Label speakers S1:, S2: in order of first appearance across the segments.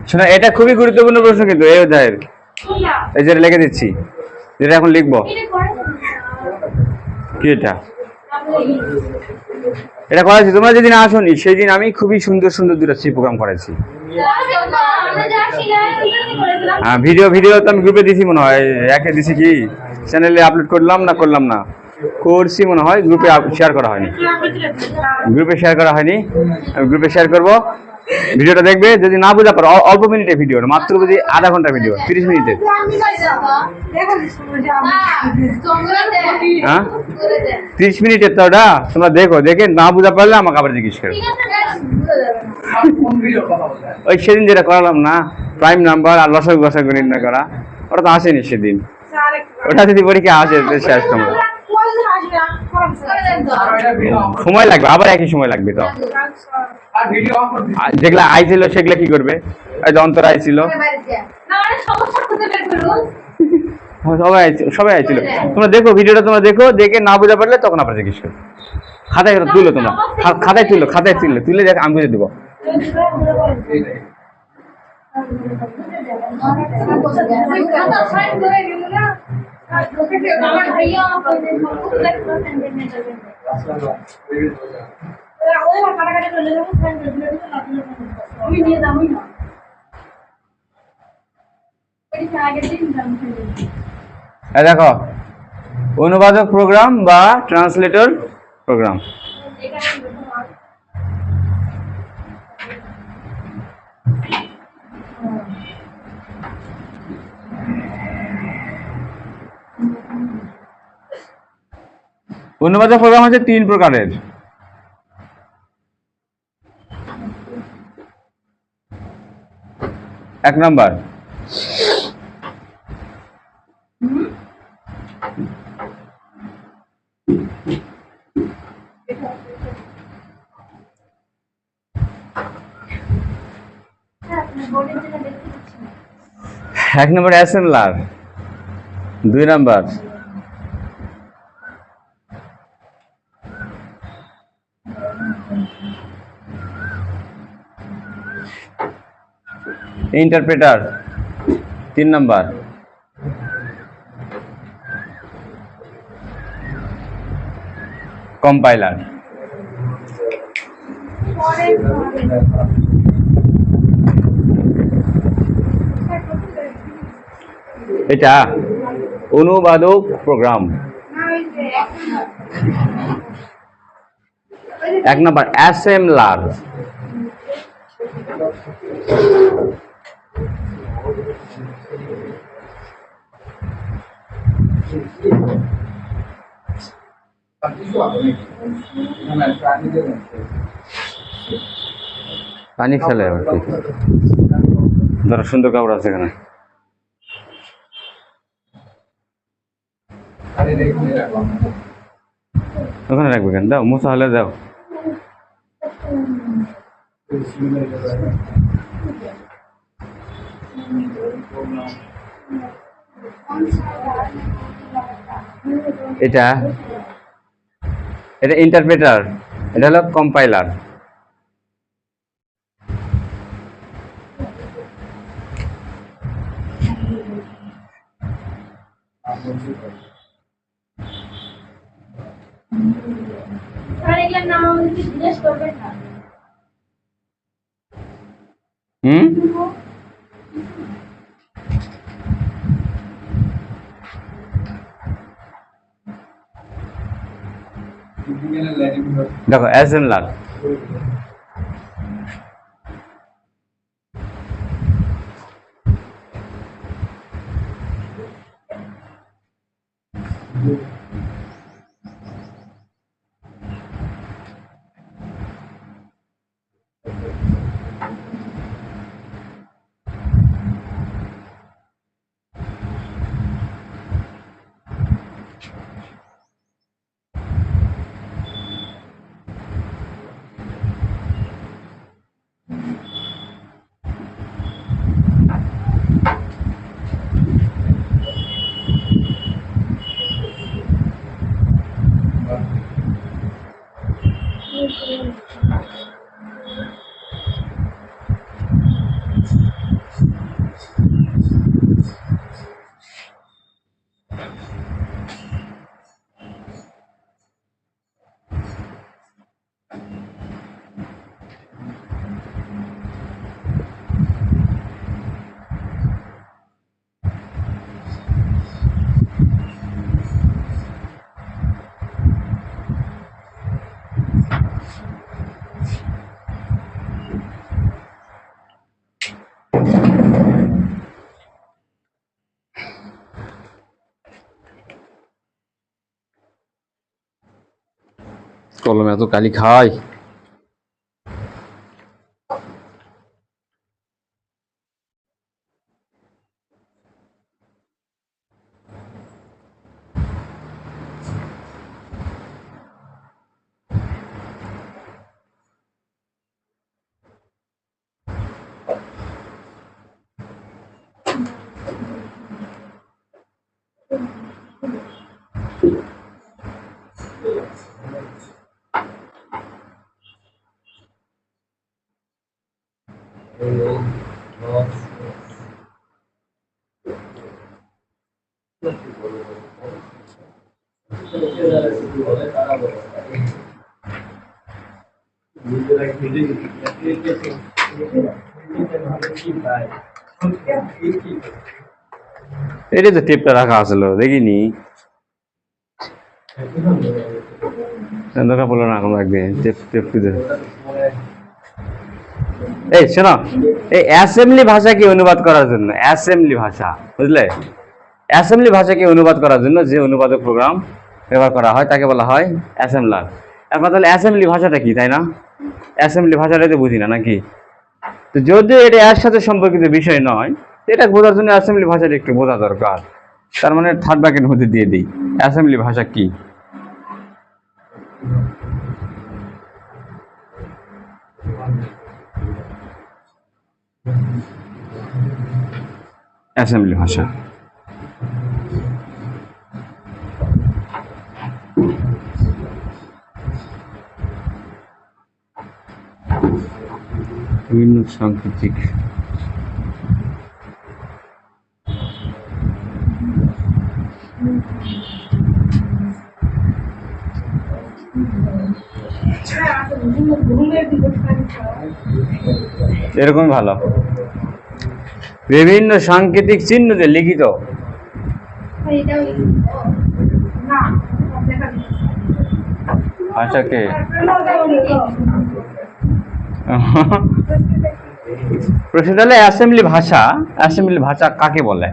S1: শোনো, এটা খুবই গুরুত্বপূর্ণ প্রশ্ন কিন্তু এই অধ্যায়ের। এই যে লিখে দিচ্ছি, যেটা এখন লিখবো। কি এটা? এটা করাইছি, তোমরা যেদিন আসোনি সেই দিন আমি খুবই সুন্দর সুন্দর দুটো সি প্রোগ্রাম করাইছি। হ্যাঁ, ভিডিও তো আমি গ্রুপে দিছি মনে হয়, একে দিছি কি চ্যানেলে আপলোড করলাম না করছি মনে হয়, গ্রুপে শেয়ার করা হয়নি। আমি গ্রুপে শেয়ার করবো, ভিডিওটা দেখবে। যদি না বুঝা পারো, অল্প মিনিটের ভিডিও, মাত্র বুঝি আধা ঘন্টা ভিডিও, 30 মিনিটের। হ্যাঁ, 30 মিনিটের তো ওটা। তোমরা দেখো, দেখে না বুঝা পারলে আমাকে আবার জিজ্ঞেস করো। ওই সেদিন যেটা করালাম না, প্রাইম নাম্বার আর লসাগু গসাগু নির্ণয় করা, ওটা তো আসেনি সেদিন। ওটা যদি পরীক্ষা আসে শেষ তোমরা সময় লাগবে, আবার একই সময় লাগবে। তো যেগুলা আইছিল সেগুলা কি করবে? অন্তর আইছিল, সবাই আইছিল। তোমরা দেখো ভিডিওটা, তোমরা দেখো, দেখে না বুঝা পারলে তখন আবার জিজ্ঞেস করো। খাতায় তুলো, তোমরা খাতায় তুলে দেখ, আমি বুঝে দেবো। দেখো, অনুবাদক প্রোগ্রাম বা ট্রান্সলেটর প্রোগ্রাম। অনুবাদক প্রোগ্রাম হচ্ছে 3 প্রকারের। এক number assembler. 2 number interpreter. 3 number compiler. এটা অনুবাদক প্রোগ্রাম। 1 number assembler. পানি ফেলে ধরো, সুন্দর কাপড় আছে এখানে। ওখানে রাখবে কেন? দাও, মোছা হলে দাও। এটা ইন্টারপ্রেটার, এটা হলো কম্পাইলার। দেখো অ্যাসেম্বলার। কলম এত কালি খায়। এটা তো টেপটা রাখা আসলো দেখিনি, দরকার পড়লো না কোনো একদিন টেপ টেপ খুঁজে। এই শোনো, এই অ্যাসেম্বলি ভাষাকে অনুবাদ করার জন্য, অ্যাসেম্বলি ভাষা বুঝলে, অ্যাসেম্বলি ভাষাকে অনুবাদ করার জন্য যে অনুবাদক প্রোগ্রাম ব্যবহার করা হয় তাকে বলা হয় অ্যাসেম্বলার। এখন তাহলে অ্যাসেম্বলি ভাষাটা কি, তাই না? অ্যাসেম্বলি ভাষাটাই তো বুঝি না নাকি? তো যদিও এটা এর সাথে সম্পর্কিত বিষয় নয়, এটা বোঝার জন্য অ্যাসেম্বলি ভাষাটা একটু বোঝা দরকার। তার মানে থার্ড ব্র্যাকেট মধ্যে দিয়ে দিই অ্যাসেম্বলি ভাষা কি। অ্যাসেম্বলি ভাষা বিভিন্ন সাংকেতিক এরকম ভালো, বিভিন্ন সাংকেতিক চিহ্নতে লিখিত ভাষাকে প্রশ্ন হলো অ্যাসেম্বলি ভাষা, অ্যাসেম্বলি ভাষা কাকে বলে?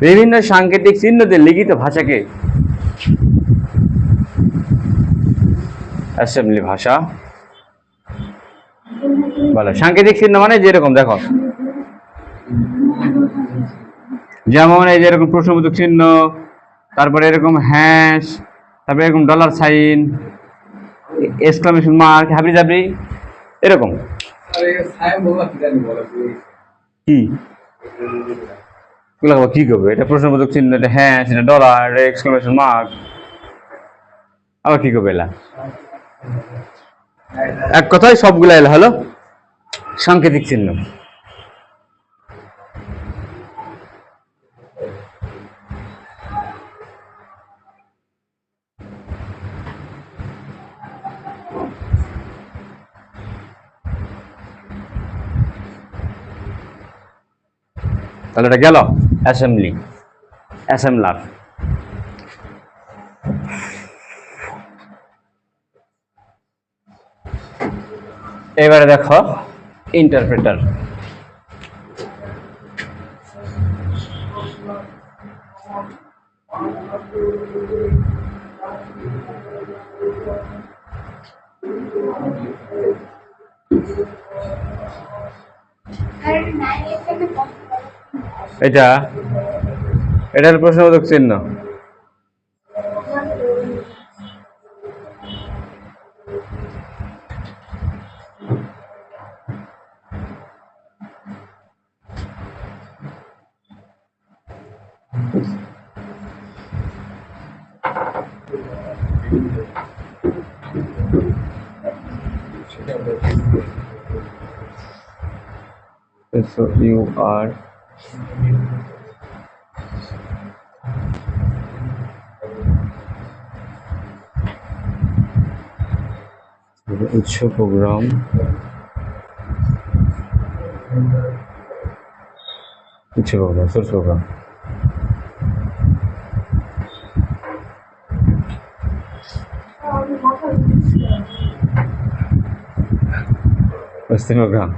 S1: বিভিন্ন সাংকেতিক চিহ্নতে লিখিত ভাষাকে অ্যাসেম্বলি ভাষা বলে। সাংকেতিক চিহ্ন মানে যেরকম দেখো, যেমন এই যে এরকম প্রশ্নবোধক চিহ্ন, তারপরে এরকম হ্যাশ, তারপরে এরকম ডলার সাইন, এক্সক্লামেশন মার্ক, হাবড়ি জাবড়ি এরকম। কি কি করবে? এটা প্রশ্নবোধক চিহ্ন, এটা হ্যাশ, এটা ডলার, এটা এক্সক্লামেশন মার্ক, আবার কি করবে? এলা এক কথায় সবগুলা এলা হলো সাংকেতিক চিহ্ন। তাহলে এটা গেল অ্যাসেম্বলি, অ্যাসেম্বলার। এবারে দেখো ইন্টারপ্রেটার। এটা এটার প্রশ্নবোধক চিহ্ন। So you are উৎস প্রোগ্রাম, উৎস প্রোগ্রাম, সোর্স প্রোগ্রাম। অস্থির প্রোগ্রাম।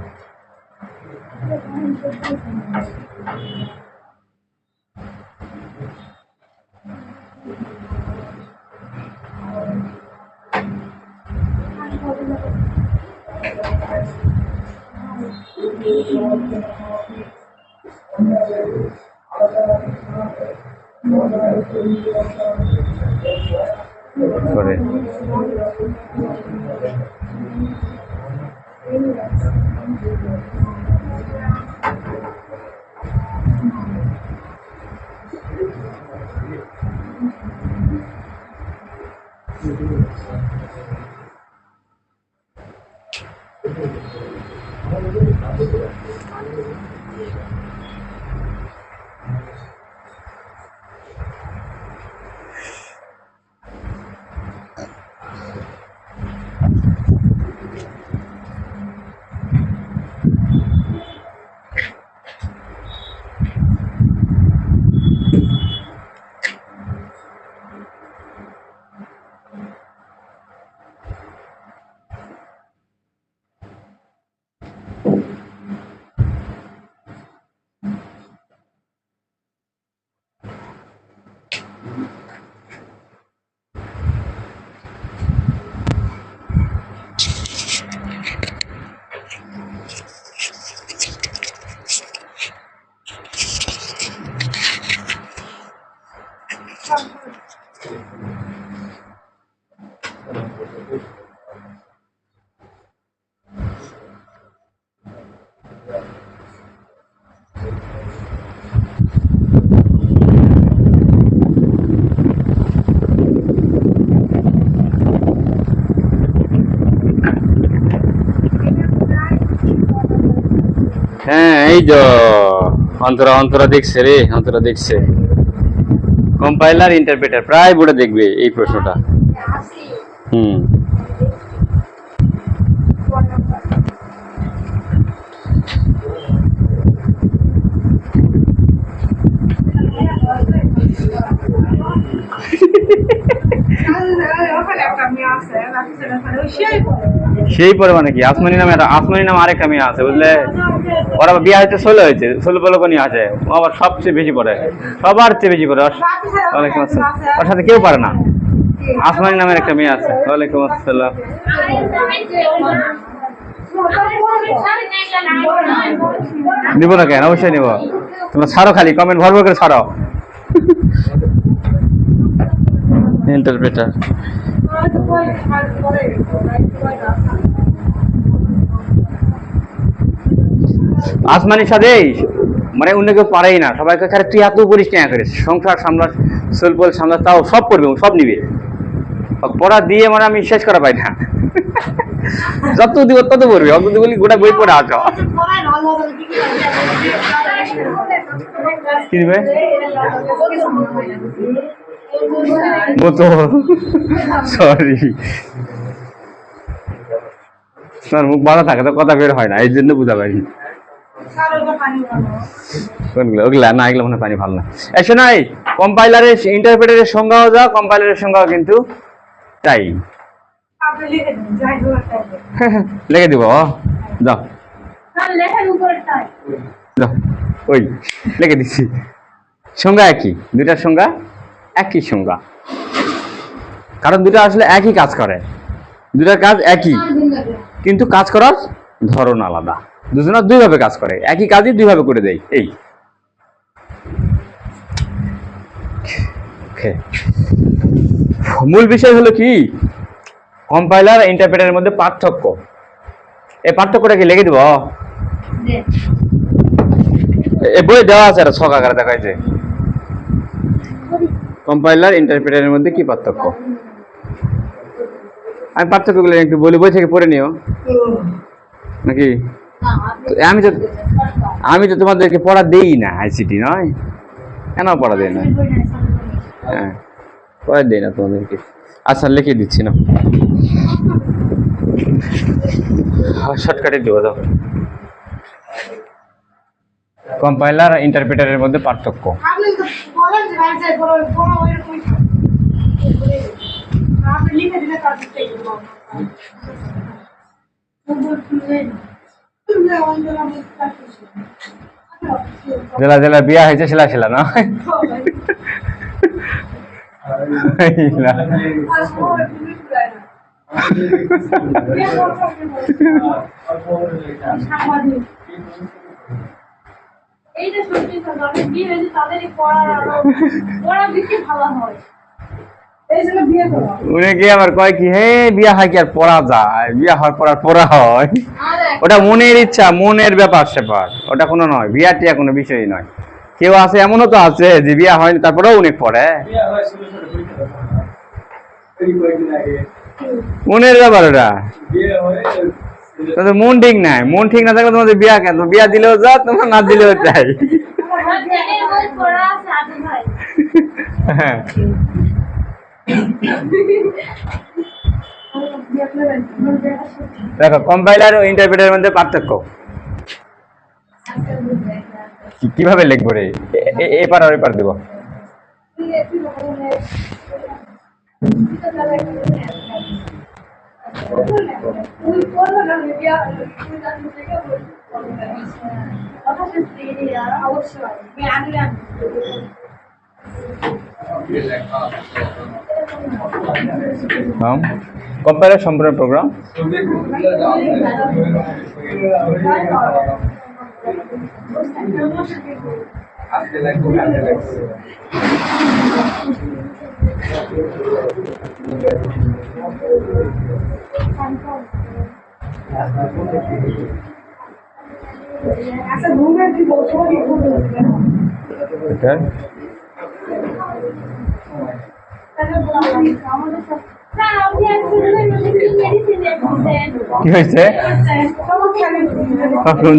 S1: করে হ্যাঁ এই তো অন্তরা অন্তরা দেখছে রে, অন্তরা দেখছে। কম্পাইলার ইন্টারপ্রেটার প্রায় বোর্ডে দেখবে এই প্রশ্নটা। হুম সেই পরে মানে কি আসমানি নামে আসমানি নামে আরেকটা মেয়ে আছে বুঝলে, ওরা বিয়ে হয়েছে 16 হয়েছে, 16 নিয়ে আছে, আবার সবচেয়ে বেশি পড়ে, সবার চেয়ে বেশি পড়ে। ওয়ালাইকুম আসসালাম। ওর সাথে কেউ পারে না। আসমানি নামের একটা মেয়ে আছে। ওয়ালাইকুম আসসালাম। নিব না কেন, অবশ্যই নিব। তোমরা ছাড়ো, খালি কমেন্ট ভরবো করে ছাড়ো। ইন্টারপ্রেটার আসমানির সাথে মানে অন্য কেউ পারেই না, সবাইকে খালি তুই এত করিস না করে, সংসার সামলাস, সোলপল সামলাস, তাও সব করবে, সব নিবে। পড়া দিয়ে মানে আমি শেষ করা পাই না। যত দিব তত পড়বে, অত বলি গোটা বই পড়ে আসো। কি দিবে মতো, সরি তোমার মুখ ভালো থাকে তো কথা বের হয় না, এই জন্য বুঝা পারি। ওগুলা না, এগুলো মনে পানি ভালো না। এসো নাই কম্পাইলারের ইন্টারপ্রেটারের সংজ্ঞাও যা, কম্পাইলারের সংজ্ঞাও কিন্তু তাই। লিখে দিব, যাও যাও, ওই লিখে দিচ্ছি। সংজ্ঞা একই, দুইটার সংজ্ঞা একই সংজ্ঞা, কারণ দুটো আসলে একই কাজ করে, দুটার কাজ একই, কিন্তু কাজ করার ধরন আলাদা। দুজনের দুইভাবে কাজ করে, একই কাজই দুইভাবে করে দেয়। এই মূল বিষয় হলো কি, কম্পাইলার আর ইন্টারপ্রেটারের মধ্যে পার্থক্য। এই পার্থক্যটা কি লিখে দিব? এই বই দেওয়া আছে, আর ছক আকারে দেখাইছে। কম্পাইলার ইন্টারপ্রেটারের মধ্যে কি পার্থক্য, আমি পার্থক্যগুলো একটু বলি, বই থেকে পড়ে নিও নাকি। আমি তো তোমাদেরকে পড়া দেই না, আইসিটি নয় কেন পড়া দেই না, হ্যাঁ পড়া দেই না তোমাদেরকে। আচ্ছা লিখে দিচ্ছি না, শর্টকাটে দেবো। দাও, কম্পাইলার আর ইন্টারপ্রেটারের মধ্যে পার্থক্য। জেলা জেলা বিয়া হয়েছে শিলা শিলা না উনি কি আবার কয় কি হে বিয়া হয় কি আর পড়া যায়, বিয়া হওয়ার পর আর পড়া হয়? ওটা মনের ইচ্ছা, মনের ব্যাপার স্যাপার, ওটা কোনো নয়, বিয়া টিয়া কোনো বিষয়ই নয়। কেউ আছে, এমনও তো আছে যে বিয়া হয়নি তারপরেও অনেক পড়ে, মনের ব্যাপার ওটা। তোমাদের মন ঠিক নাই, মন ঠিক না থাকলে তোমাদের বিয়া কেন? বিয়া দিলেও যা, তোমার না দিলেও চাই। হ্যাঁ দেখো, কম্পাইলার ও ইন্টারপ্রেটারের মধ্যে পার্থক্য কিভাবে লিখবো রে? এপার আর এপার দেবো। কম্পাইলার সম্পূর্ণ প্রোগ্রাম। কি হয়েছে?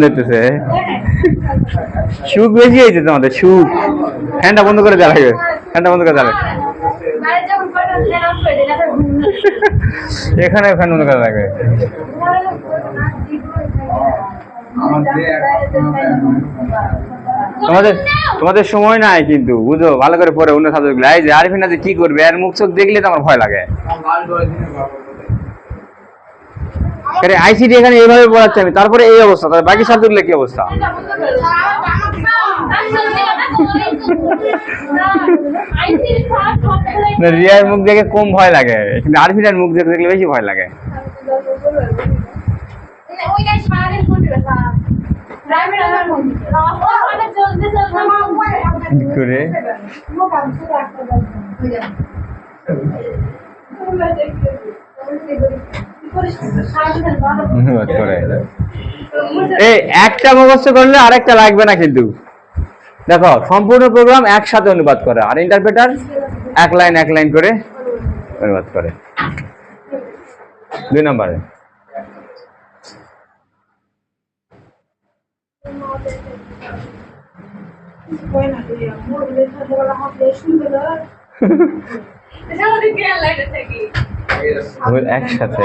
S1: দেখতেছে সুখ বেশি হয়েছে তোমাদের, সুখ। ফ্যানটা বন্ধ করে দেওয়া লাগবে, ফ্যানটা বন্ধ করে দেওয়া লাগবে, এখানে ফ্যান বন্ধ করে লাগবে। তোমাদের তোমাদের সময় নাই কিন্তু, বুঝো ভালো করে পড়ে অন্য সাবজেক্ট গুলো। এই যে আরিফিনা যে কি করবে, আর মুখ চোখ দেখলে তো আমার ভয় লাগে। আইসিটি এখানে এইভাবে পড়াচ্ছি আমি, তারপরে এই অবস্থা, তাহলে বাকি সাবজেক্ট গুলো কি অবস্থা? রিয়ার মুখ দেখে কম ভয় লাগে, কিন্তু আরিফিনার মুখ দেখলে বেশি ভয় লাগে। করে এই একটা মুখস্থ করলে আরেকটা লাগবে না কিন্তু। দেখো, সম্পূর্ণ প্রোগ্রাম একসাথে অনুবাদ করে, আর ইন্টারপ্রেটার এক লাইন করে অনুবাদ করে। 2 নম্বরে একসাথে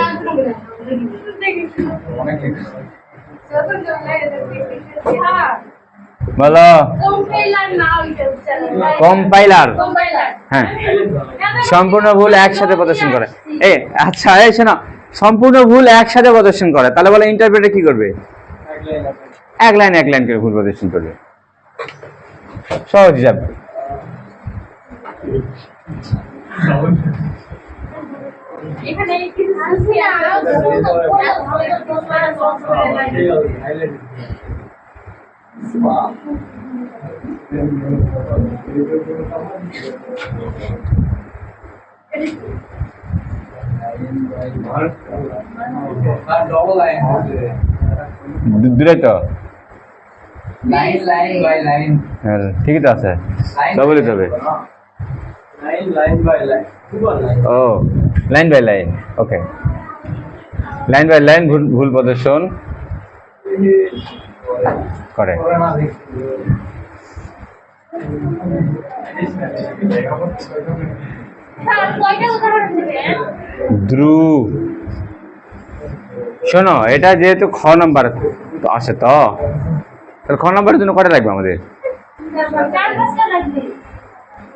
S1: বলো। কম্পাইলার, হ্যাঁ, সম্পূর্ণ ভুল একসাথে প্রদর্শন করে। আচ্ছা, এই শোনো, সম্পূর্ণ ভুল একসাথে প্রদর্শন করে, তাহলে বলে ইন্টারপ্রেটার কি করবে? এক লাইন করে ভুল প্রদর্শন করবে। সহজ হিসাব। দূরে তো ঠিকই তো আছে, ডবলই তো হবে। ও line by line, okay, line by line ভুল প্রদর্শন করে। ধ্রুব, শোনো, এটা যেহেতু খ নাম্বার আসে, তো তাহলে খ নাম্বারের জন্য কটা লাগবে আমাদের?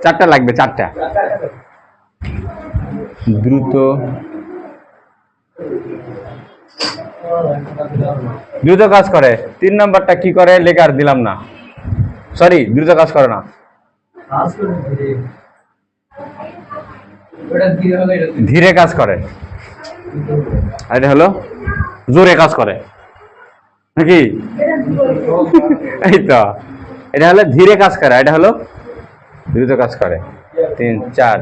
S1: 4টা লাগবে, 4টা। দ্রুত দ্রুত কাজ করে। 3 নাম্বারটা কি করে লেখার দিলাম না, সরি, দ্রুত কাজ করে না, ধীরে কাজ করে। আর এটা হলো জোরে কাজ করে নাকি? এই তো, এটা হলো ধীরে কাজ করে, এটা হলো দ্রুত কাজ করে। 3 4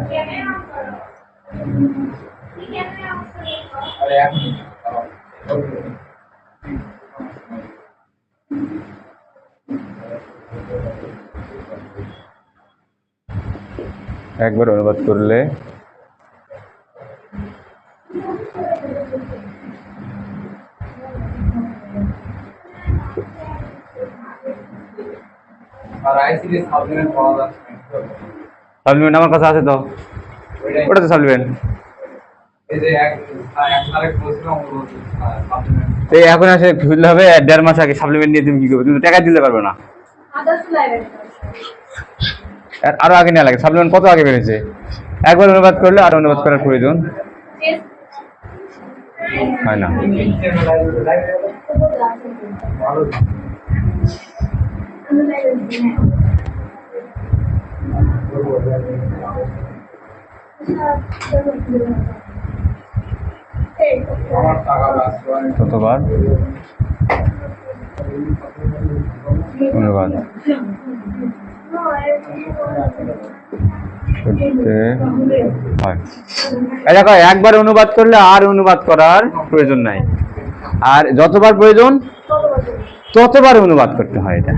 S1: একবার অনুবাদ করলে সাপ্লিমেন্ট আমার কাছে আছে তো, ওটা তো সাপ্লিমেন্ট। এই এখন আসে খুঁজলে হবে 1.5 মাস আগে সাপ্লিমেন্ট নিয়ে তুমি কি করবে? তুমি টাকা দিতে পারবে না। আরো আগে নেওয়া লাগে। সাপ্লিমেন্ট কত আগে বেড়েছে? একবার অনুবাদ করলে আর অনুবাদ করার প্রয়োজন হয় না। কতবার অনুবাদ করতে হয়? দেখো, একবার অনুবাদ করলে আর অনুবাদ করার প্রয়োজন নাই, আর যতবার প্রয়োজন ততবার অনুবাদ করতে হয়। এটা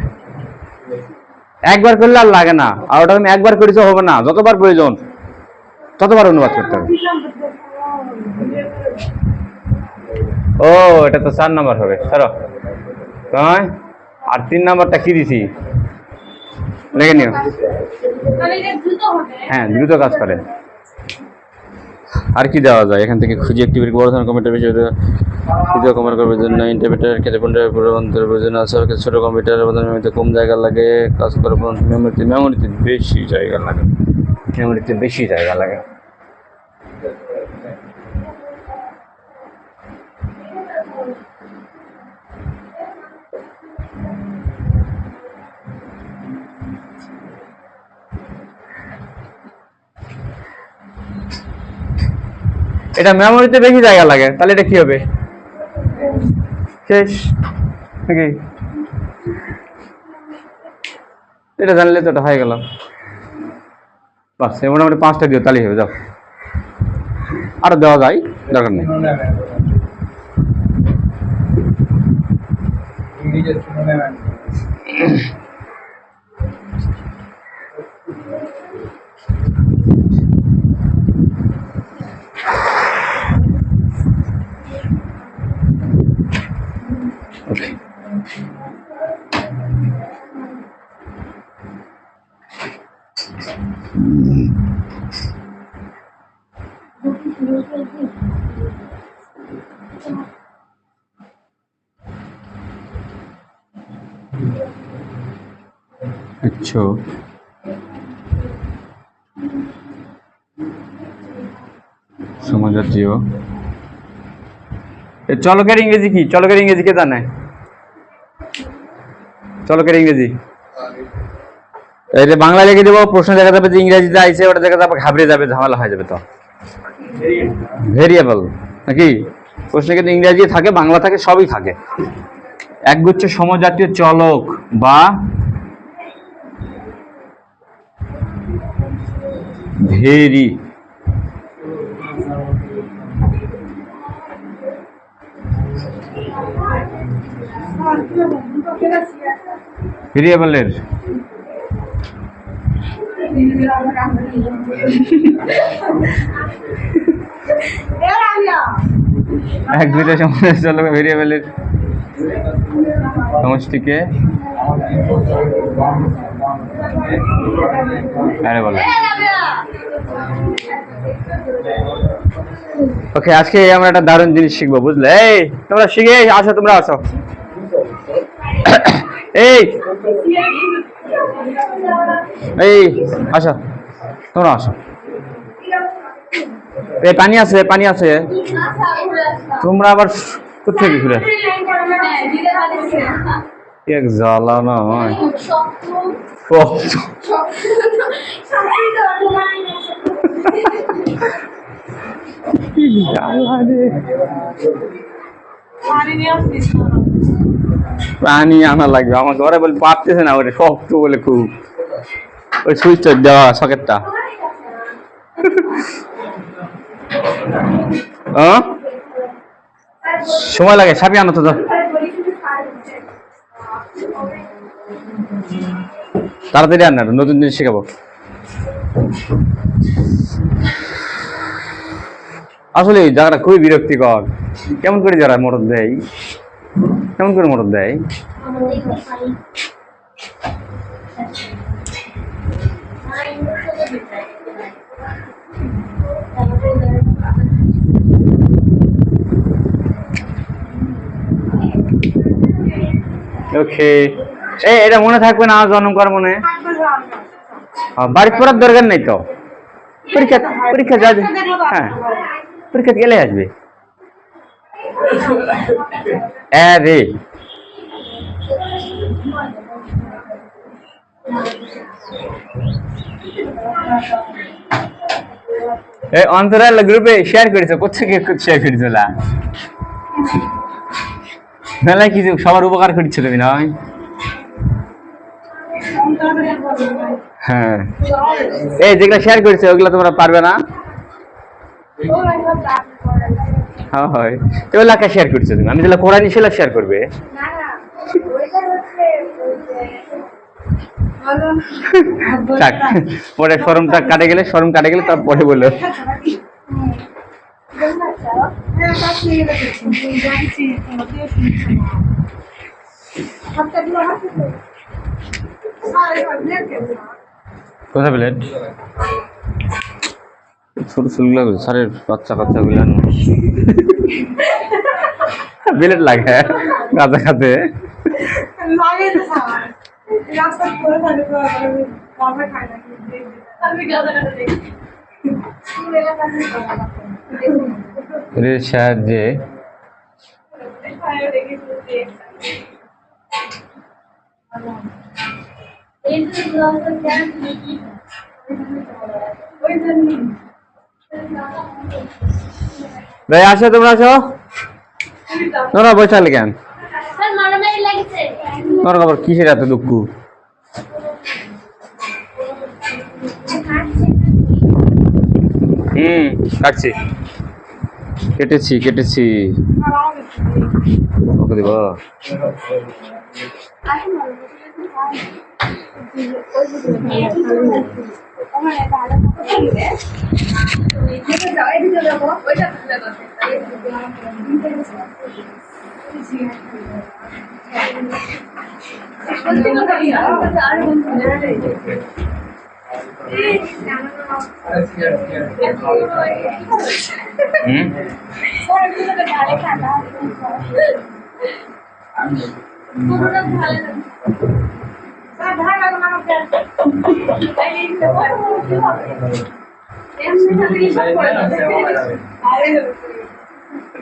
S1: একবার করলে আর লাগে না, আর ওটা তুমি একবার করেছো হবে না, যতবার প্রয়োজন ততবার অনুবাদ করতে হবে। ও, এটা তো 4 নাম্বার হবে, সরো। আর 3 নাম্বারটা কি দিছি লেগে নিও। হ্যাঁ, দ্রুত কাজ করে। আর কি দেওয়া যায় এখান থেকে খুঁজে? একটি বড় ধরনের কম্পিউটার বিষয়ে দ্বিতীয় কমান্ড করার জন্য ইন্টারপ্রেটার ক্ষেত্রে পুনরাবৃত্তির প্রয়োজন আছে। ছোট কম্পিউটারের মেমোরিতে কম জায়গা লাগে, কাজ করার মেমোরিতে বেশি জায়গা লাগে, মেমোরিতে বেশি জায়গা লাগে। এটা মেমোরিতে বেশি জায়গা লাগে, তাহলে এটা কি হবে? শেষ নাকি? এটা জানলে তো এটা হয়ে গেল। বাস, মোটামুটি 5টা দিও, তাহলেই হবে। যাও, আরো দেওয়া যায়, দরকার নেই। ওকে, আচ্ছা, সমাজাতীয় চলকের ইংরেজি কি? চলকের ইংরেজি কে জানে? চলকের ইংরেজি এই যে বাংলা লিখে দেবো, প্রশ্ন দেখা যাবে যে ইংরেজিতে আইছে, ওটা দেখা যাবে ঘাবড়ে যাবে, ঝামেলা হয়ে যাবে। তো ভেরিয়েবল নাকি? প্রশ্নে কিন্তু ইংরেজি থাকে, বাংলা থাকে, সবই থাকে। একগুচ্ছ সমজাতীয় চলক বা ভেরি ভেরিয়েবলের এক দুইটা সমস্যা চলক ভেরিয়েবলের সমষ্টিকে আরে বলো। ওকে, আজকে আমরা একটা দারুণ জিনিস শিখবো, বুঝলে? এই তোমরা শিখে আসো, তোমরা আসো। এই এই আসো, তোমরা আসো। এই পানি আছে, পানি আছে। তোমরা আবার কোথেকে ঘুরে এক জ্বালা না হয় পানি আনা লাগবে আমার ঘরে বলে পারতেছে না ওটা শক্ত বলে খুব ওই সুইচটা দেওয়া সকেটটা সময় লাগে সাপি আনো তো তাড়াতাড়ি আন না নতুন জিনিস শেখাবো আসলে এই জায়গাটা খুবই বিরক্তিকর কেমন করে যারা মোটর দেয় কেমন করে মোটর দেয় ওকে এটা মনে থাকবে না জন্ম কর মনে বাড়ি পড়ার দরকার নেই তো পরীক্ষা পরীক্ষা যাবে হ্যাঁ পরীক্ষা গেলে আসবে রে এই অন্তরাল গ্রুপে শেয়ার করেছো কোথেকে শেয়ার করেছো মেলায় কিছু সবার উপকার করছো তুমি নয় হ্যাঁ এই যেগুলো শেয়ার করেছো ওগুলো তোমরা পারবে না হয় এগুলো কাকে শেয়ার করছো তুমি আমি যেগুলো কোরআনি সেগুলো শেয়ার করবে থাক পরে শরমটা কাটে গেলে শরম কাটে গেলে তারপরে বললো কোথা প্লেট ছোট চুলগুলো সারের বাচ্চা কাচ্চা গুলো বিলেট লাগে গাছে খাতে সাহায্যে ভাই আসো তোমরা আসো তোমরা বসালে কেন তোমার খবর কিসের এত দুঃখ কাটছি কেটেছি কেটেছি ওকে দিব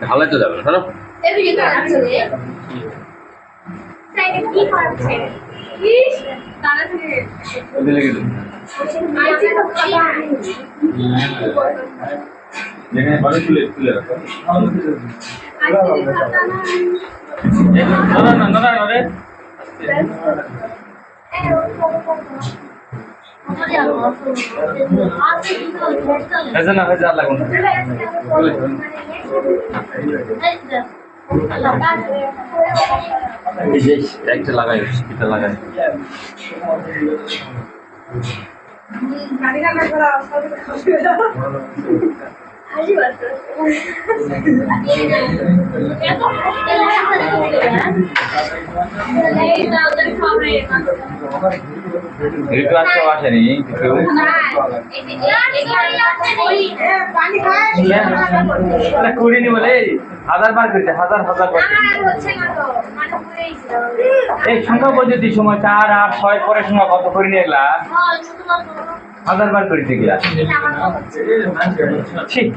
S1: ঢালাই তো যাবে না একটা লাগাই এটা লাগাই ঋতু আজকে আসেনি করিনি বলে 1000 বার করতে 1000 বার এই সংখ্যা পদ্ধতি সময় 4 8 6 পরের সময় কত করিনি এগুলা 1000 বার করতে গিয়া ঠিক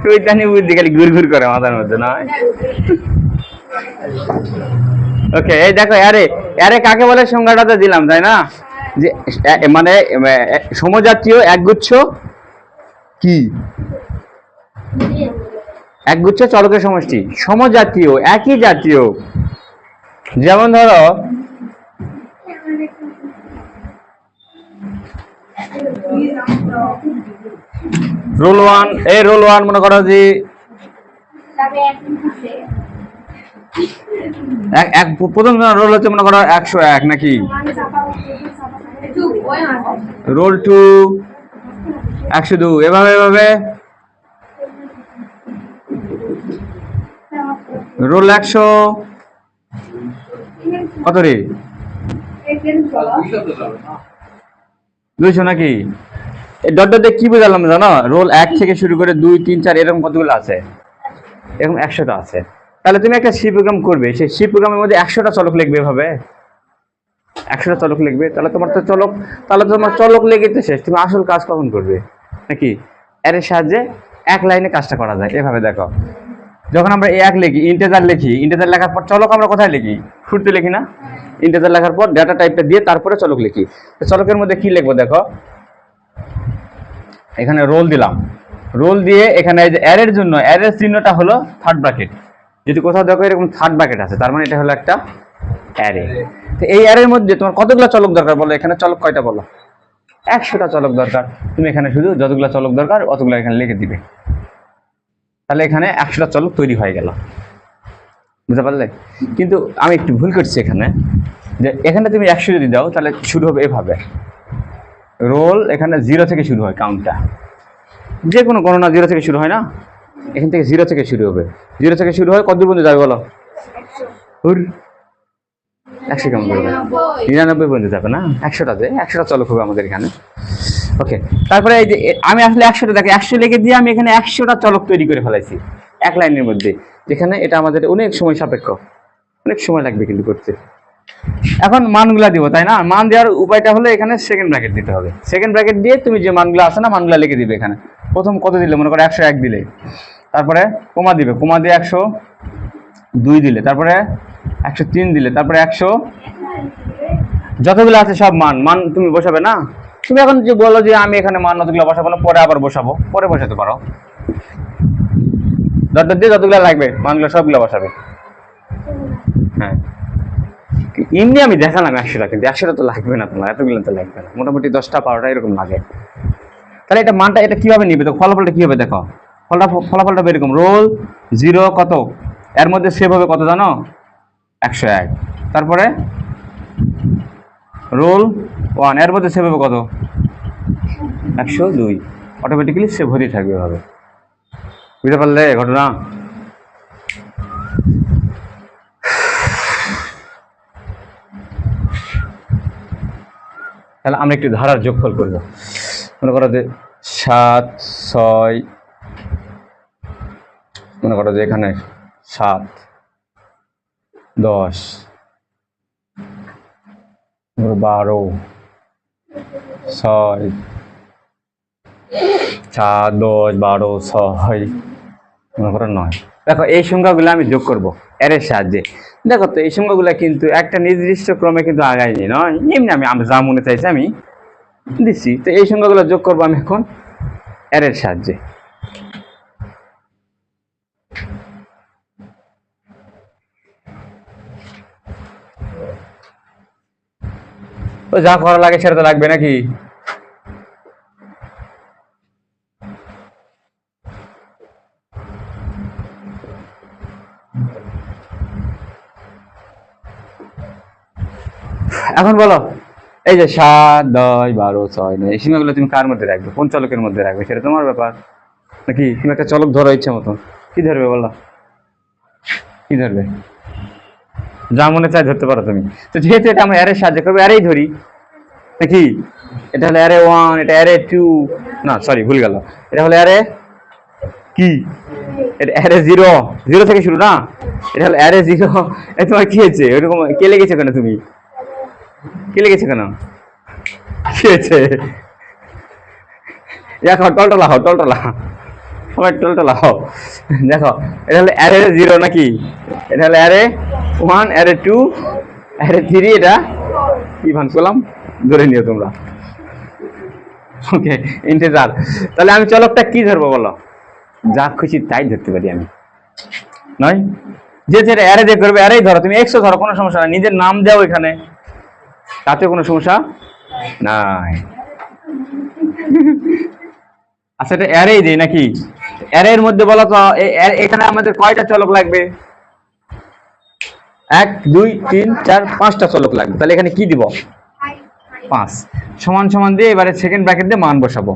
S1: শয়তানি বুদ্ধি খালি ঘুর ঘুর করে মাথার মধ্যে নয়। ওকে, এই দেখো আরে আরে কাকে বলে সংজ্ঞাটা তো দিলাম তাই না, যে মানে সমজাতীয় একগুচ্ছ কি, একগুচ্ছ চলকের সমষ্টি, সমজাতীয় একই জাতীয়। যেমন ধরো রোল ওয়ান, এই রোল ওয়ান মনে করো যে প্রথম রোল হচ্ছে মনে করো 101 নাকি, রোল 2 102, এভাবে এভাবে রোল 100 কত রে 200 নাকি। এই ডট ডট কি বোঝালাম জানো, রোল 1 থেকে শুরু করে 2 3 4 এরকম কতগুলো আছে, এরকম 100টা আছে। তাহলে তুমি একটা সি প্রোগ্রাম করবে, সেই সি প্রোগ্রামের মধ্যে 100টা চলক লিখবে এভাবে, 100টা চলক লিখবে। তাহলে তোমার তো চলক, তাহলে তোমার চলক লেগে তো শেষ, তুমি আসল কাজ কখন করবে নাকি। এর সাহায্যে এক লাইনে কাজটা করা যায়। এভাবে দেখো, যখন আমরা এক লিখি, ইন্টিজার লিখি, ইন্টিজার লেখার পর চলক আমরা কোথায় লিখি, শুরুতে লিখি না, ইন্টিজার লেখার পর ডেটা টাইপটা দিয়ে তারপরে চলক লিখি। চলকের মধ্যে কি লিখবো দেখো, এখানে রোল দিলাম, রোল দিয়ে এখানে এই যে অ্যারের জন্য অ্যারের চিহ্নটা হলো থার্ড ব্র্যাকেট। যদি কোথাও দেখো এরকম থার্ড ব্র্যাকেট আছে, তার মানে এটা হলো একটা অ্যারে। তো এই অ্যারের মধ্যে তোমার কতগুলো চলক দরকার বলো, এখানে চলক কয়টা বলো, 100টা চলক দরকার। তুমি এখানে শুধু যতগুলো চলক দরকার অতগুলো এখানে লিখে দিবে, তাহলে এখানে 100টা চলক তৈরি হয়ে গেল। বুঝতে পারলে? কিন্তু আমি একটু ভুল করছি এখানে, যে এখানে তুমি 100 যদি দাও তাহলে শুরু হবে এভাবে, রোল এখানে 0 থেকে শুরু হয়, কাউন্টটা যে কোনো গণনা 0 থেকে শুরু হয় না, এখান থেকে 0 থেকে শুরু হবে, 0 থেকে শুরু হয় কত পর্যন্ত যাবে বলো, 100 কেমন করবে, 99 পর্যন্ত যাবে না, 100টাতে 100টা চলক হবে আমাদের এখানে। ওকে, তারপরে এই যে আমি আসলে 100টা দেখে 100 লিখে দিয়ে আমি এখানে 100টা চলক তৈরি করে ফেলাইছি এক লাইনের মধ্যে, যেখানে এটা আমাদের অনেক সময় সাপেক্ষ, অনেক সময় লাগবে কিন্তু করতে। এখন মানগুলা দিব তাই না, মান দেওয়ার উপায়টা হলো এখানে সেকেন্ড ব্র্যাকেট দিতে হবে। সেকেন্ড ব্র্যাকেট দিয়ে তুমি যে মানগুলো আছে না, মানগুলা লিখে দিবে। এখানে প্রথম কত দিলে, মনে করো 101 দিলে, তারপরে কোমা দিবে, কোমা দিয়ে 102 দিলে, তারপরে 103 দিলে, তারপরে 100, যতগুলো আছে সব মান মান তুমি বসাবে না। তুমি এখন যে বলো যে আমি এখানে মান অতগুলো বসাবো না, পরে আবার বসাবো, পরে বসাতে পারো, ডট ডট দিয়ে যতগুলো লাগবে মানগুলো সবগুলো বসাবে। হ্যাঁ, এমনি আমি দেখালাম 100টা, কিন্তু 100টা তো লাগবে না তোমার, এতগুলো তো লাগবে না, মোটামুটি 10টা 12টা এরকম লাগে। তাহলে এটা মানটা এটা কিভাবে নিবে, তো ফলাফলটা কি হবে দেখো, ফলাফলটা এরকম, রোল 0 কত, এর মধ্যে সেভ হবে কত জানো, 101, তারপরে রোল 1 এর মধ্যে সেভ হবে কত, 102, অটোমেটিক্যালি সেভ হতেই থাকবে এভাবে। বুঝতে পারলে ঘটনা? তাহলে আমরা একটু ধারার যোগফল করবো। মনে করো যে 7 6, মনে করো যে এখানে 7 10 12 6 7 10 12 6, মনে করো 9। দেখো এই সংখ্যাগুলো আমি যোগ করব এর সাহায্যে। দেখো তো এই সংখ্যাগুলো কিন্তু একটা নির্দিষ্ট ক্রমে কিন্তু আগায়নি, নয় এমনি আমি যা মনে চাইছি আমি দিচ্ছি। তো এই সংখ্যাগুলো যোগ করবো আমি এখন এর সাহায্যে। তো যা করা লাগে সেটা তো লাগবে নাকি। এখন বলো, এই যে 7 10 12 6 9 এই সীমাগুলো তুমি কার মধ্যে রাখবে, কোন চলকের মধ্যে রাখবে সেটা তোমার ব্যাপার নাকি। তুমি একটা চলক ধরো ইচ্ছা মতো, কি ধরবে বলো, কি ধরবে, যা মনে চায় ধরতে পারো তুমি। তো যেহেতু এটা আমরা অ্যারে সাহায্য করবো, অ্যারেই ধরি নাকি। এটা হলো অ্যারে 1, এটা অ্যারে 2, না সরি ভুল গেল, এটা হলো অ্যারে কি এটা অ্যারে জিরো, জিরো থেকে শুরু না, এটা হলো অ্যারে জিরো। তোমার কি হয়েছে ওইরকম কে লেগেছো কেন, তুমি কে লেগেছো কেন, কি হয়েছে? দেখো টলটলা হও, টলটলা সবাই টলটলা হও। দেখো এটা হলো অ্যারে জিরো নাকি, এটা হলো array one, array two, array three, এটা কি ভান করলাম ধরে নিও তোমরা। Okay integer. তাহলে আমি চলকটা কি ধরবো বলো? যা খুশি তাই ধরতে পারি আমি, নয় যে যেটা অ্যারে দিয়ে করবে অ্যারেই ধরো, তুমি এক্সও ধরো, কোনো সমস্যা নাই, নিজের নাম দাও এখানে, তাতে কোনো সমস্যা নাই। আচ্ছা এটা অ্যারেই দেই নাকি? অ্যারের মধ্যে বলো তো এখানে আমাদের কয়টা চলক লাগবে? 1 2 3 4 5টা চলক লাগবে। তাহলে এখানে কি দিব? 5 সমান সমান দিয়ে এবারে সেকেন্ড ব্র্যাকেট দিয়ে মান বসাবো।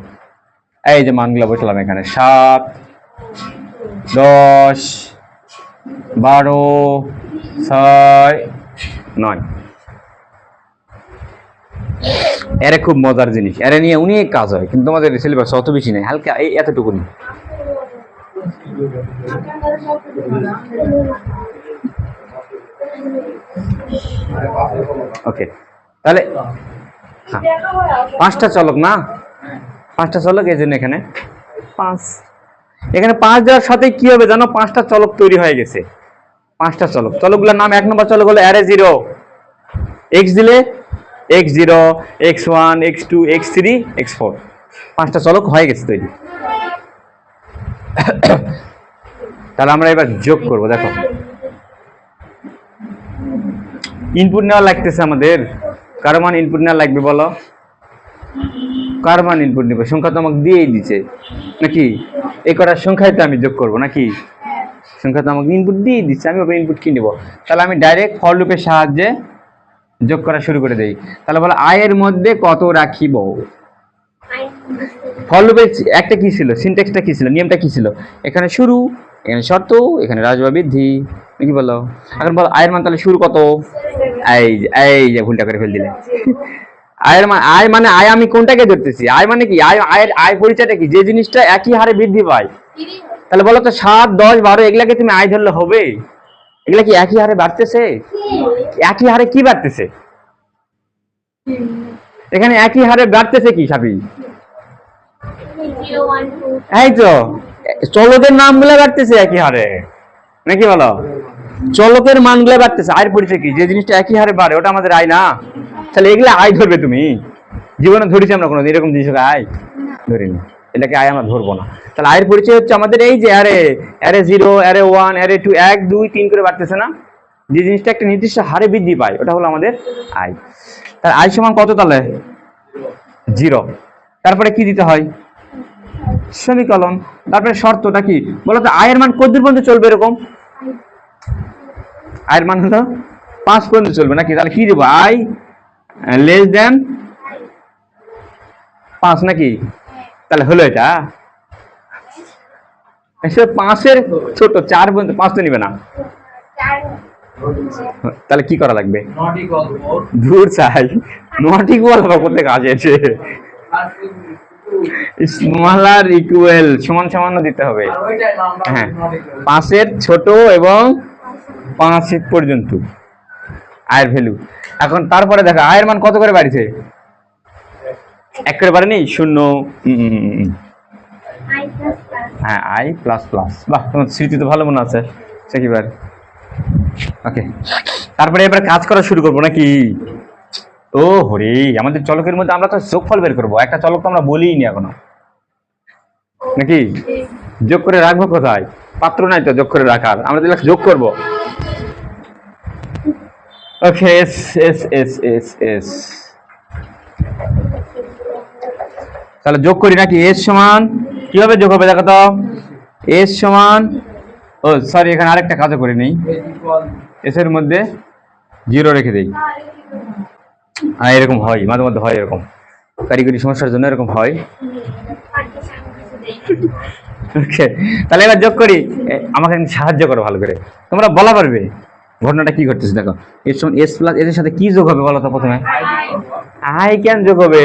S1: এই যে মানগুলো বসালাম এখানে, 7 10 12 6 9। এরে খুব মজার জিনিস, এরে নিয়ে অনেক কাজ হয়, কিন্তু তোমাদের সিলেবাস অত বেশি নেই, হালকা এই এতটুকুনি। ওকে তাহলে হ্যাঁ 5টা চলক না, 5টা চলক, এই জন্য এখানে 5। এখানে 5 দেওয়ার সাথে কি হবে জানো? 5টা চলক তৈরি হয়ে গেছে। 5টা চলক, চলকগুলোর নাম 1 নম্বর চলক হলো অ্যারে জিরো, এক্স দিলে x0 x1 x2 x3 x4, 5টা চলক হয়ে গেছে তৈরি। তাহলে আমরা এবার যোগ করব। দেখো ইনপুট নেওয়া লাগতেছে আমাদের, কার মান ইনপুট নেওয়া লাগবে বলো? কার মান ইনপুট নিব? সংখ্যা তো আমাকে দিয়েই দিছে নাকি, এই কটার সংখ্যায় তো আমি যোগ করব নাকি, সংখ্যা তো আমাকে ইনপুট দিয়ে দিচ্ছে, আমি ওপরে ইনপুট কি নিব? তাহলে আমি ডাইরেক্ট ফর লুপের সাহায্যে যোগ করা শুরু করে দেই। তাহলে বলো আই এর মধ্যে কত রাখিব? ফর লুপের একটা কি ছিল, সিনট্যাক্সটা কি ছিল, নিয়মটা কি ছিল? এখানে শুরু, এখানে শর্ত, এখানে রাজবা বৃদ্ধি নাকি বলো? এখন বলো আয়ের মান তাহলে শুরু কত? এই যে ভুলটা করে ফেল দিলে। আয়ের মান, আয় মানে আয় আমি কোনটাকে ধরতেছি? আয় মানে কি? আয়ের আয় পরিচয়টা কি? যে জিনিসটা একই হারে বৃদ্ধি পায়। তাহলে বলো তো 7 10 12 এগুলাকে তুমি আয় ধরলে হবে? এগুলা কি একই হারে বাড়তেছে? একই হারে কি বাড়তেছে? এখানে একই হারে বাড়তেছে কি সাবি? এই তো চলকের নামগুলো বাড়তেছে একই হারে নাকি বলো? চলকের মানগুলো বাড়তেছে। আয়ের পরিচয় কি? যে জিনিসটা একই হারে বাড়ে ওটা আমাদের আয় না? তাহলে এগুলা আয় ধরবে তুমি? জীবনে ধরেছি আমরা কোনো এরকম জিনিসকে আয় ধরিনি, এটাকে আয় আমরা ধরবো না। তাহলে আয়ের পরিচয় হচ্ছে আমাদের এই যে অ্যারে, অ্যারে 0 অ্যারে 1 অ্যারে 2 1 2 3 করে বাড়তেছে না, যে জিনিসটা একটা নির্দিষ্ট হারে বৃদ্ধি পায় ওটা হলো আমাদের আয়। তার আয় সমান কত? তাহলে 0। তারপরে কি দিতে হয়? সেমিকোলন। তারপরে শর্তটা কি বলো তো? আয়ের মান কত দূর পর্যন্ত চলবে এরকম? আয়ের মান হলো 5 পর্যন্ত চলবে নাকি? তাহলে কি দেবো? আই লেস দেন 5 নাকি? তাহলে হলো এটা 5-এর ছোট 4 পর্যন্ত, 5 তো নিবে না। তাহলে কি করা লাগবে? দূর চাই নট ইকুয়াল করতে কাজ আছে, স্মলার ইকুয়াল সমান সমান দিতে হবে। হ্যাঁ 5-এর ছোট এবং 5 পর্যন্ত আয়ের ভ্যালু। এখন তারপরে দেখো আয়ের মান কত করে বাড়িছে? 1 করে বাড়েনি? 0। হ্যাঁ আই প্লাস প্লাস। বাহ তোমার স্মৃতি তো ভালো মনে আছে সেকিবার। ওকে তারপরে এবার কাজ করা শুরু করবো নাকি? ও হরে, আমাদের চলকের মধ্যে আমরা তো যোগফল বের করবো। একটা চলক তো আমরা বলিই নি এখনো নাকি? যোগ করে রাখবো কোথায়? পাত্র নাই তো যোগ করে রাখার, আমরা তাহলে যোগ করবো। Okay S S S S S তাহলে যোগ করি নাকি? এস সমান কিভাবে যোগ হবে দেখো তো? এস সমান, ও সরি এখানে আরেকটা কাজও করে নেই, এস এর মধ্যে 0 রেখে দেই। হ্যাঁ এরকম হয় মাঝে মধ্যে, হয় এরকম কারিগরি সমস্যার জন্য এরকম হয়। ওকে তাহলে এবার যোগ করি, আমাকে সাহায্য করো ভালো করে, তোমরা বলা পারবে ঘটনাটা কি ঘটতেছে। দেখো এর সমান এস প্লাস এর সাথে কি যোগ হবে বলো তো? প্রথমে আই কেন যোগ হবে?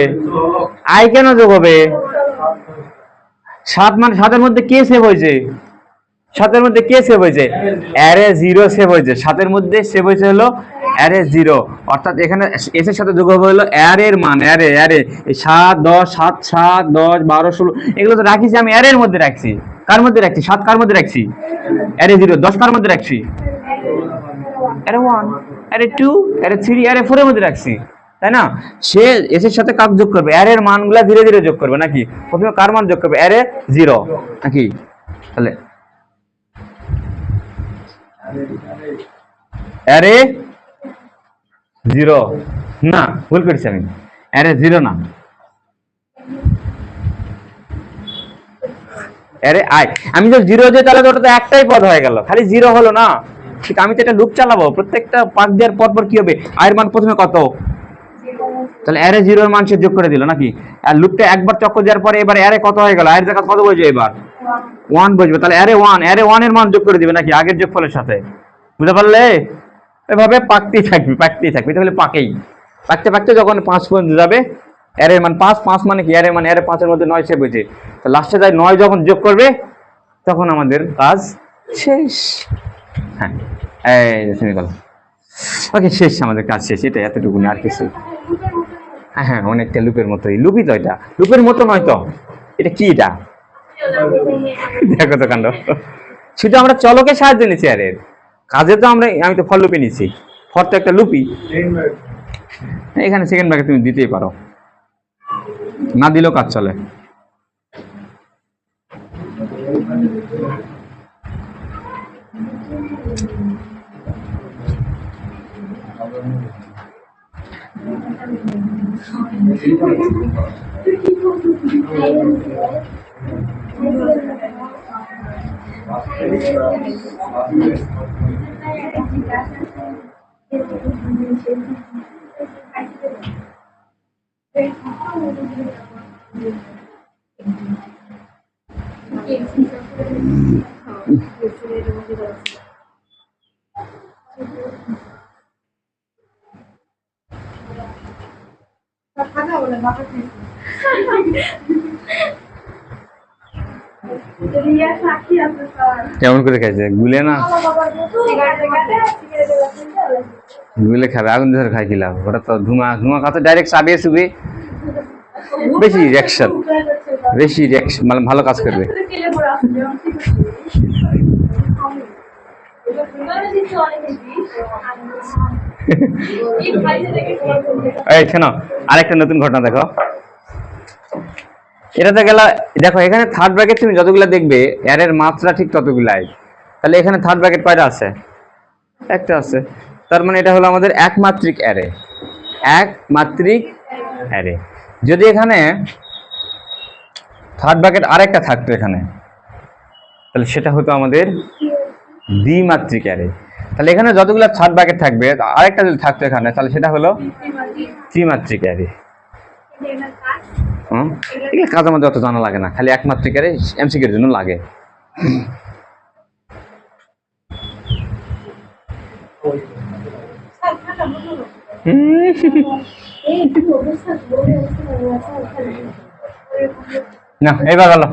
S1: আই কেন যোগ হবে? 7 মানে 7 এর মধ্যে কে সেভ হয়েছে? 7 এর মধ্যে কে সেভ হয়েছে? অ্যারে 0 সেভ হয়েছে। 7 এর মধ্যে সেভ হয়েছে হলো অ্যারে 0, অর্থাৎ এখানে এস এর সাথে যোগ হবে হলো অ্যারের মান। অ্যারে এই 7 10 7 7 10 12 16 এগুলো তো রাখিছি আমি অ্যারের মধ্যে রাখছি। কার মধ্যে রাখছি? 7 কার মধ্যে রাখছি? অ্যারে 0। 10 কার মধ্যে রাখছি? অ্যারে 1, অ্যারে 2, অ্যারে 3, অ্যারে 4 এর মধ্যে রাখছি, তাই না? সে এস এর সাথে কাক যোগ করবে? অ্যারের মানগুলা ধীরে ধীরে যোগ করবে নাকি? প্রথমে কার মান যোগ করবে? অ্যারে 0 নাকি? তাহলে অ্যারে 0 না, ভুল করেছি আমি, অ্যারে 0 না, অ্যারে আই। আমি যদি 0 দিই তাহলে তো ওটা তো একটাই পদ হয়ে গেল, খালি 0 হলো না। ঠিক, আমি তো এটা লুপ চালাবো, প্রত্যেকটা পাক দেওয়ার পর পর কি হবে? আয়ের মান প্রথমে কত? তাহলে অ্যারে 0 এর মান সে যোগ করে দিল নাকি? আর লুপটা একবার চক্কর দেওয়ার পরে এবার অ্যারে কত হয়ে গেল? আয়ের জায়গা কত বসবে? এবার 1 বসবে। তাহলে অ্যারে 1 এর মান যোগ করে দিবে নাকি আগের যোগফলের সাথে? বুঝতে পারলে? এভাবে পাকতেই থাকবে তাহলে পাকেই পাকতে পাকতে যখন 5 পর্যন্ত যাবে, অ্যারের মান 5 মানে কি? অ্যারে মানে অ্যারে 5 এর মধ্যে 9 সেভ হয়েছে, তো লাস্টে যায় 9 যখন যোগ করবে তখন আমাদের কাজ শেষ। হ্যাঁ, এই সেমিকোলন। ওকে, শেষ, আমাদের কাজ শেষ। এটা এতটুকুনি, আর কিছু। হ্যাঁ, অনেকটা লুপের মতোই। লুপই তো এটা, লুপের মতো নয় তো। এটা কি? এটা দেখো তো কাণ্ড। শুধু আমরা চলকের সাহায্য নিচ্ছি, আরে কাজে তো আমি তো ফর লুপে নিচ্ছি। ফর তো একটা লুপই। এখানে সেকেন্ড ব্র্যাকেট তুমি দিতেই পারো, না দিলেও কাজ চলে। কেমন করে খাইছে? গুলে না, গুলে খাবে, আগুন ধরে খাই কি লাভ? ওটা তো ধুমা খাতে ডাইরেক্ট চাবিয়ে চুবে, বেশি রিয়াকশন মানে ভালো কাজ করবে। এই শোনো, আরেকটা নতুন ঘটনা দেখো। এটাতে গেলা, দেখো এখানে থার্ড ব্র্যাকেট তুমি যতগুলা দেখবে অ্যারের মাত্রা ঠিক ততগুলাই। তাহলে এখানে থার্ড ব্র্যাকেট কয়টা আছে? একটা আছে। তার মানে এটা হলো আমাদের একমাত্রিক অ্যারে। যদি এখানে থার্ড ব্র্যাকেট আরেকটা থাকতো এখানে, তাহলে সেটা হতো আমাদের দ্বিমাত্রিক অ্যারে। তাহলে এখানে যতগুলো থার্ড ব্র্যাকেট থাকবে আরেকটা যদি থাকতো এখানে, তাহলে সেটা হলো ত্রিমাত্রিক অ্যারে। এগুলো কাজ আমাদের অত জানা লাগে না, খালি একমাত্রিক অ্যারে এমসিকিউর জন্য লাগে। না, এবার গেল।